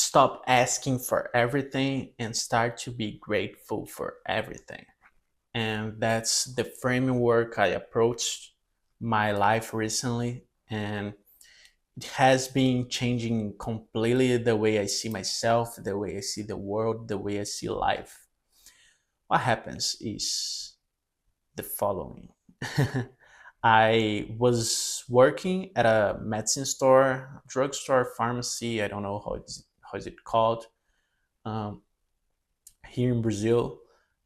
stop asking for everything and start to be grateful for everything. And that's the framework I approached my life recently. And it has been changing completely the way I see myself, the way I see the world, the way I see life. What happens is the following. I was working at a medicine store, drugstore, pharmacy. I don't know how is it called, um, here in Brazil,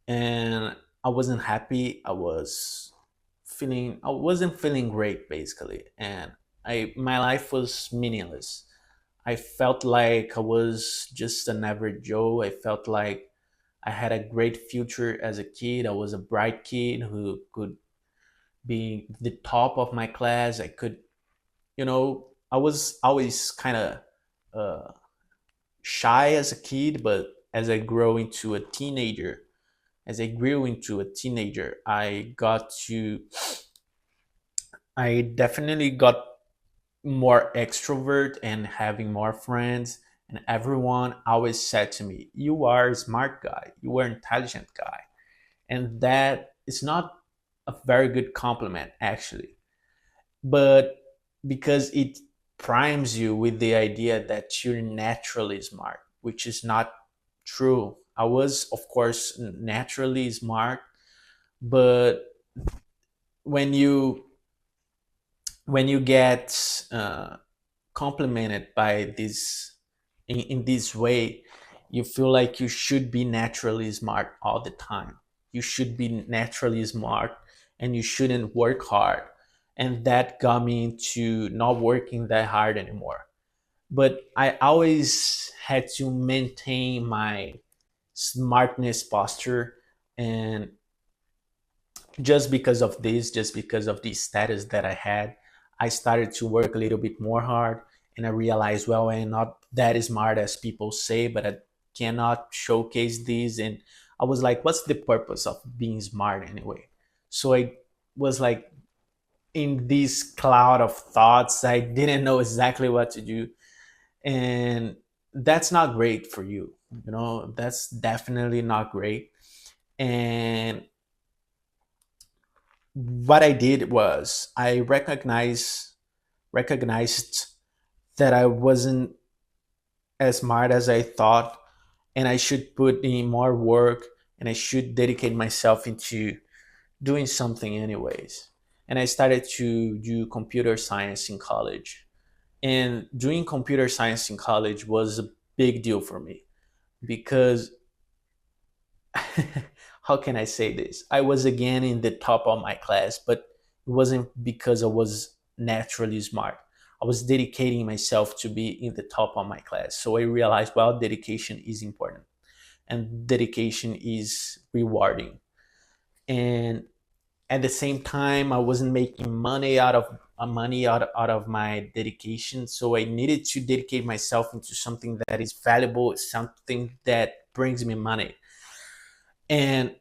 and I wasn't happy. I wasn't feeling great basically, and I my life was meaningless. I felt like I was just an average Joe. I felt like I had a great future as a kid. I was a bright kid who could be the top of my class. I could, I was always kind of uh, shy as a kid, but as I grow into a teenager, as I grew into a teenager, I definitely got more extrovert and having more friends. And everyone always said to me, "You are a smart guy. You are an intelligent guy." And that is not a very good compliment, actually. But because it primes you with the idea that you're naturally smart, which is not true. I was, of course, naturally smart, but when you when you get complimented by this in this way, you feel like you should be naturally smart all the time. You should be naturally smart, and you shouldn't work hard. And that got me into not working that hard anymore. But I always had to maintain my smartness posture, and just because of the status that I had, I started to work a little bit more hard. And I realized, well, I'm not that smart as people say, but I cannot showcase these. And I was like, what's the purpose of being smart anyway? So I was like in this cloud of thoughts. I didn't know exactly what to do. And that's not great for you. That's definitely not great. And what I did was I recognized that I wasn't as smart as I thought, and I should put in more work, and I should dedicate myself into doing something anyways. And I started to do computer science in college. And doing computer science in college was a big deal for me because how can I say this? I was again in the top of my class, but it wasn't because I was naturally smart. I was dedicating myself to be in the top of my class. So I realized, well, dedication is important and dedication is rewarding. And at the same time, I wasn't making out of my dedication. So I needed to dedicate myself into something that is valuable, something that brings me money. And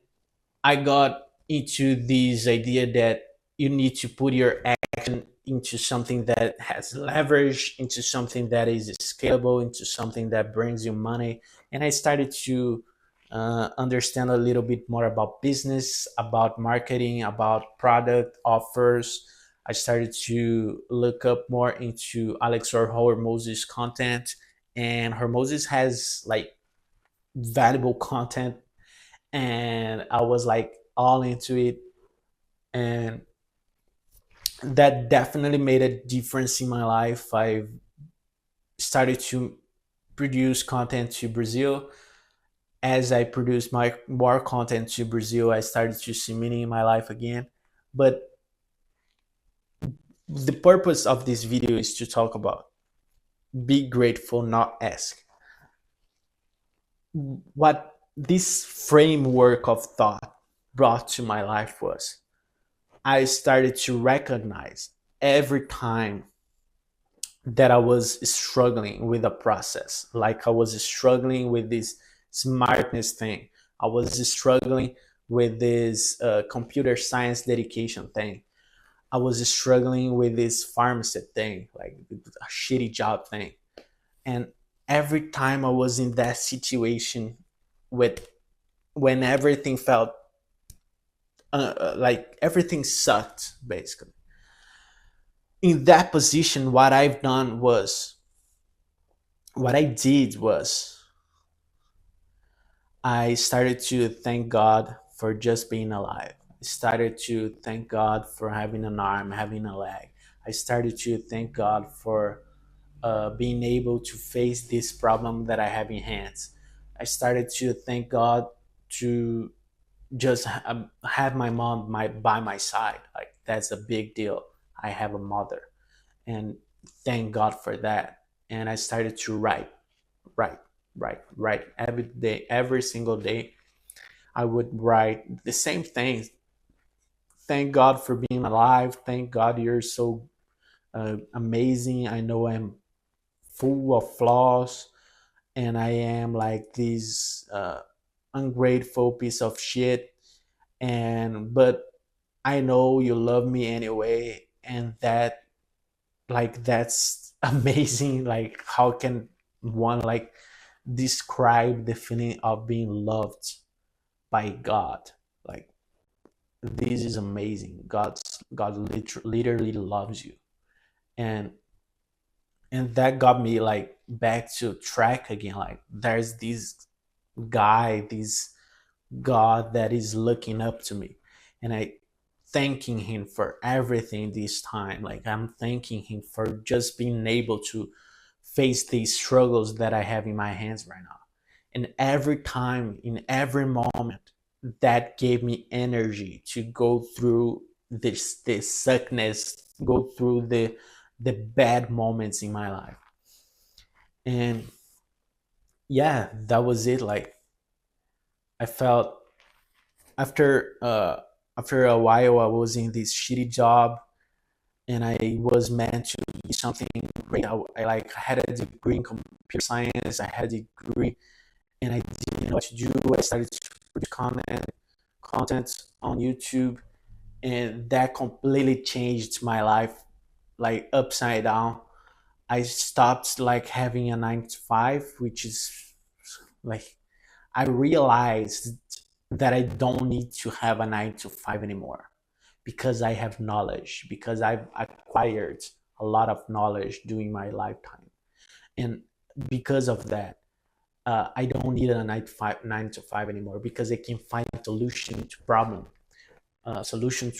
I got into this idea that you need to put your action into something that has leverage, into something that is scalable, into something that brings you money. And I started to understand a little bit more about business, about marketing, about product offers. I started to look up more into Alex or Hormoz's content, and Hormoz's has like valuable content, and I was like all into it. And that definitely made a difference in my life. I started to produce content to Brazil. As I produced my more content to Brazil, I started to see meaning in my life again. But the purpose of this video is to talk about be grateful, not ask. What this framework of thought brought to my life was I started to recognize every time that I was struggling with a process, like I was struggling with this smartness thing, I was struggling with this computer science dedication thing, I was struggling with this pharmacy thing, like a shitty job thing. And every time I was in that situation with when everything felt like everything sucked, basically. In that position, what I did was I started to thank God for just being alive. I started to thank God for having an arm, having a leg. I started to thank God for being able to face this problem that I have in hands. I started to thank God to just have my mom by my side. Like, that's a big deal. I have a mother, and thank God for that. And I started to write, write every day, every single day. I would write the same things. Thank God for being alive. Thank God you're so amazing. I know I'm full of flaws, and I am like this ungrateful piece of shit. And but I know you love me anyway, and that's amazing. Like, how can one like describe the feeling of being loved by God? Like, this is amazing. God literally loves you, and that got me like back to track again. Like, there's this guy, this God that is looking up to me, and I thanking him for everything this time. Like, I'm thanking him for just being able to face these struggles that I have in my hands right now. And every time, in every moment, that gave me energy to go through this sickness, go through the bad moments in my life. And yeah, that was it. Like, I felt after after a while I was in this shitty job, and I was meant to be something great. I like had a degree in computer science. I had a degree, and I didn't know what to do. I started to produce content on YouTube, and that completely changed my life, like upside down. I stopped like having a 9 to 5, which is like, I realized that I don't need to have a 9 to 5 anymore, because I have knowledge, because I've acquired a lot of knowledge during my lifetime. And because of that, I don't need a 9 to 5 anymore, because I can find a solution to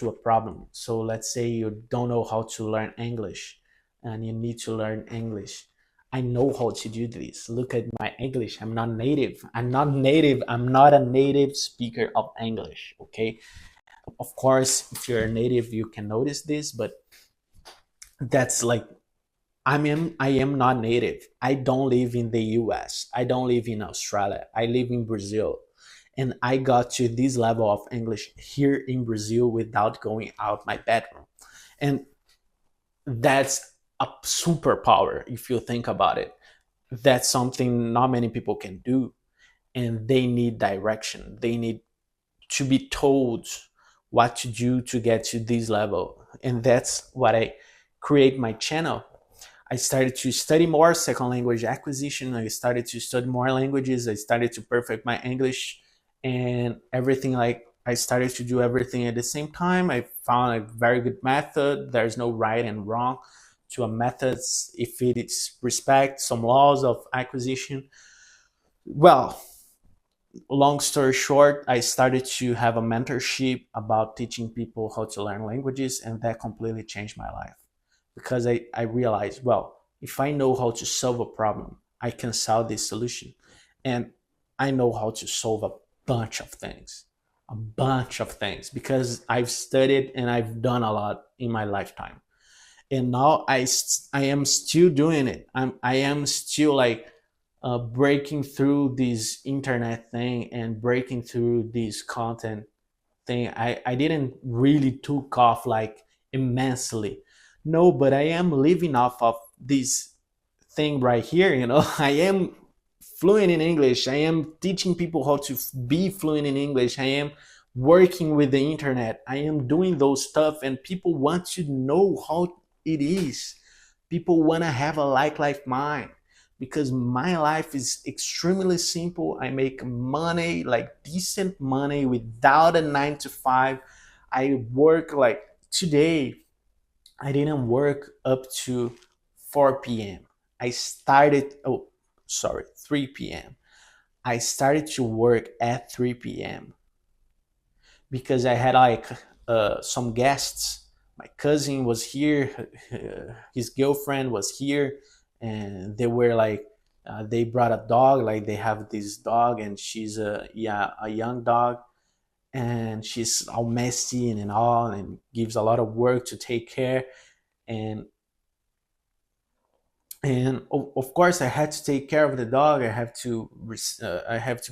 a problem. So let's say you don't know how to learn English, and you need to learn English. I know how to do this. Look at my English. I'm not native. I'm not native. I'm not a native speaker of English. Okay. Of course, if you're a native, you can notice this, but that's like, I am not native. I don't live in the US. I don't live in Australia. I live in Brazil. And I got to this level of English here in Brazil without going out my bedroom. And that's a superpower if you think about it. That's something not many people can do. And they need direction. They need to be told what to do to get to this level. And that's what I create my channel. I started to study more second language acquisition. I started to study more languages. I started to perfect my English and everything. Like, I started to do everything at the same time. I found a very good method. There's no right and wrong to a method if it is respect some laws of acquisition. Well, long story short, I started to have a mentorship about teaching people how to learn languages, and that completely changed my life, because I realized, well, if I know how to solve a problem, I can solve this solution. And I know how to solve a bunch of things, because I've studied and I've done a lot in my lifetime. And now I am still doing it. I am still like breaking through this internet thing and breaking through this content thing. I didn't really took off like immensely. No, but I am living off of this thing right here, you know. I am fluent in English. I am teaching people how to be fluent in English. I am working with the internet. I am doing those stuff, and people want to know how it is. People want to have a like mind. because my life is extremely simple. I make money, like decent money without a 9 to 5. I work like today, I didn't work up to 4 p.m. I started, oh, sorry, 3 p.m. I started to work at 3 p.m. because I had like some guests. My cousin was here, his girlfriend was here, and they were like, they brought a dog. Like they have this dog, and she's a young dog, and she's all messy and all, and gives a lot of work to take care. And of course I had to take care of the dog. I have to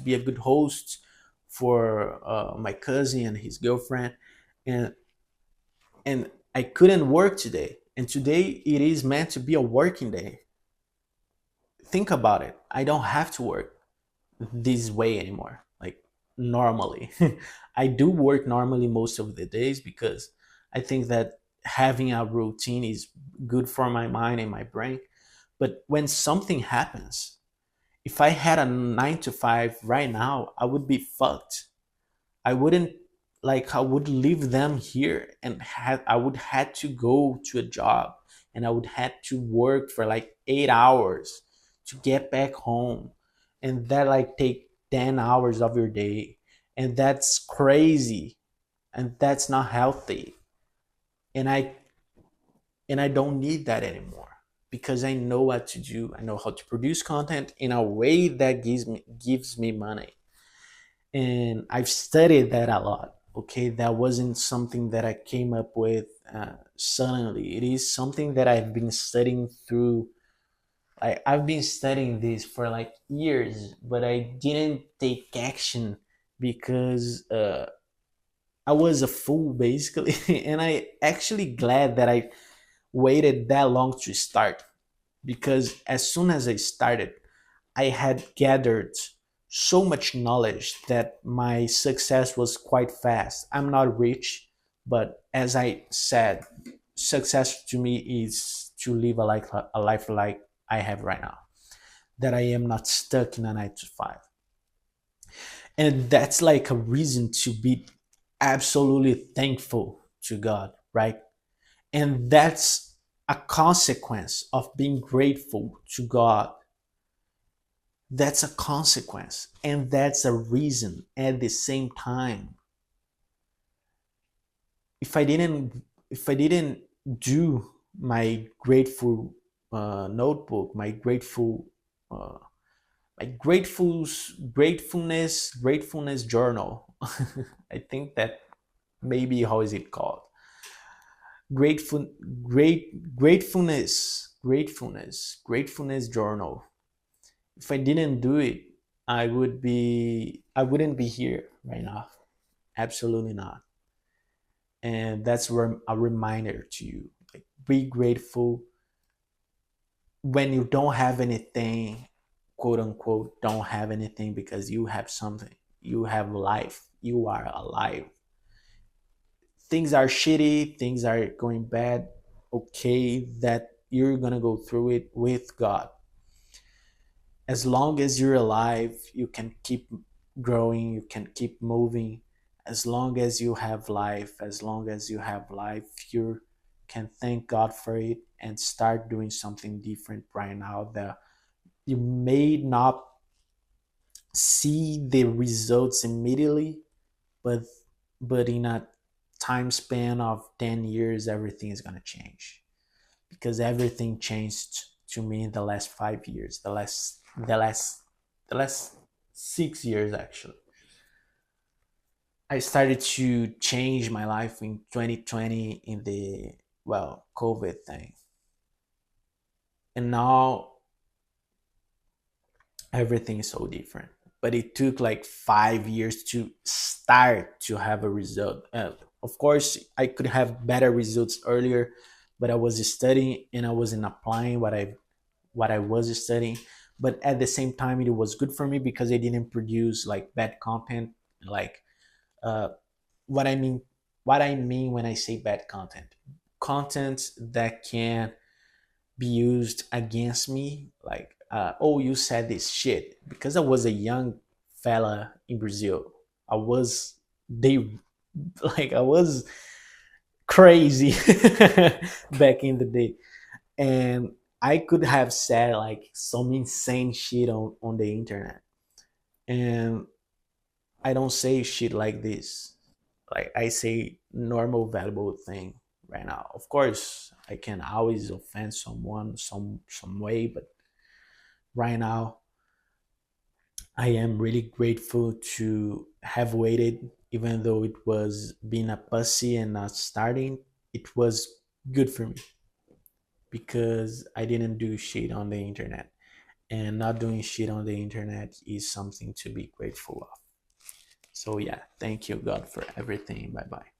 be a good host for my cousin and his girlfriend, and I couldn't work today. And today it is meant to be a working day. Think about it. I don't have to work this way anymore. Like normally, I do work normally most of the days because I think that having a routine is good for my mind and my brain. But when something happens, if I had a 9 to 5 right now, I would be fucked. I wouldn't, like, I would leave them here and I would had to go to a job, and I would had to work for like 8 hours to get back home, and that like take 10 hours of your day, and that's crazy, and that's not healthy, and I don't need that anymore because I know what to do. I know how to produce content in a way that gives me money, and I've studied that a lot. Okay, that wasn't something that I came up with suddenly. It is something that I've been studying through. I've been studying this for like years, but I didn't take action because I was a fool basically, and I actually glad that I waited that long to start, because as soon as I started, I had gathered so much knowledge that my success was quite fast. I'm not rich, but as I said, success to me is to live a life like I have right now, that I am not stuck in a 9 to 5. And that's like a reason to be absolutely thankful to God, right? And that's a consequence of being grateful to God. That's a consequence, and that's a reason at the same time. If i didn't do my grateful notebook, uh, my gratefulness journal, I think that, maybe, how is it called, grateful gratefulness journal. If I didn't do it, I wouldn't be here right now. Absolutely not. And that's a reminder to you. Like, be grateful when you don't have anything, quote unquote, don't have anything, because you have something. You have life. You are alive. Things are shitty, things are going bad. Okay, that you're gonna go through it with God. As long as you're alive, you can keep growing, you can keep moving. As long as you have life, you can thank God for it and start doing something different right now that you may not see the results immediately, but in a time span of 10 years, everything is going to change, because everything changed to me in the last 5 years, the last 6 years actually. I started to change my life in 2020 in the, well, COVID thing. And now everything is so different. But it took like 5 years to start to have a result. Of course, I could have better results earlier, but I was studying and I wasn't applying what I was studying. But at the same time, it was good for me because I didn't produce like bad content. Like uh, what I mean, when I say bad content that can be used against me, like oh, you said this shit, because I was a young fella in Brazil. I was they like I was crazy back in the day, and I could have said like some insane shit on the internet, and I don't say shit like this. Like I say normal, valuable thing right now. Of course, I can always offend someone some way, but right now I am really grateful to have waited, even though it was being a pussy and not starting. It was good for me because I didn't do shit on the internet. And not doing shit on the internet is something to be grateful of. So, yeah, thank you, God, for everything. Bye bye.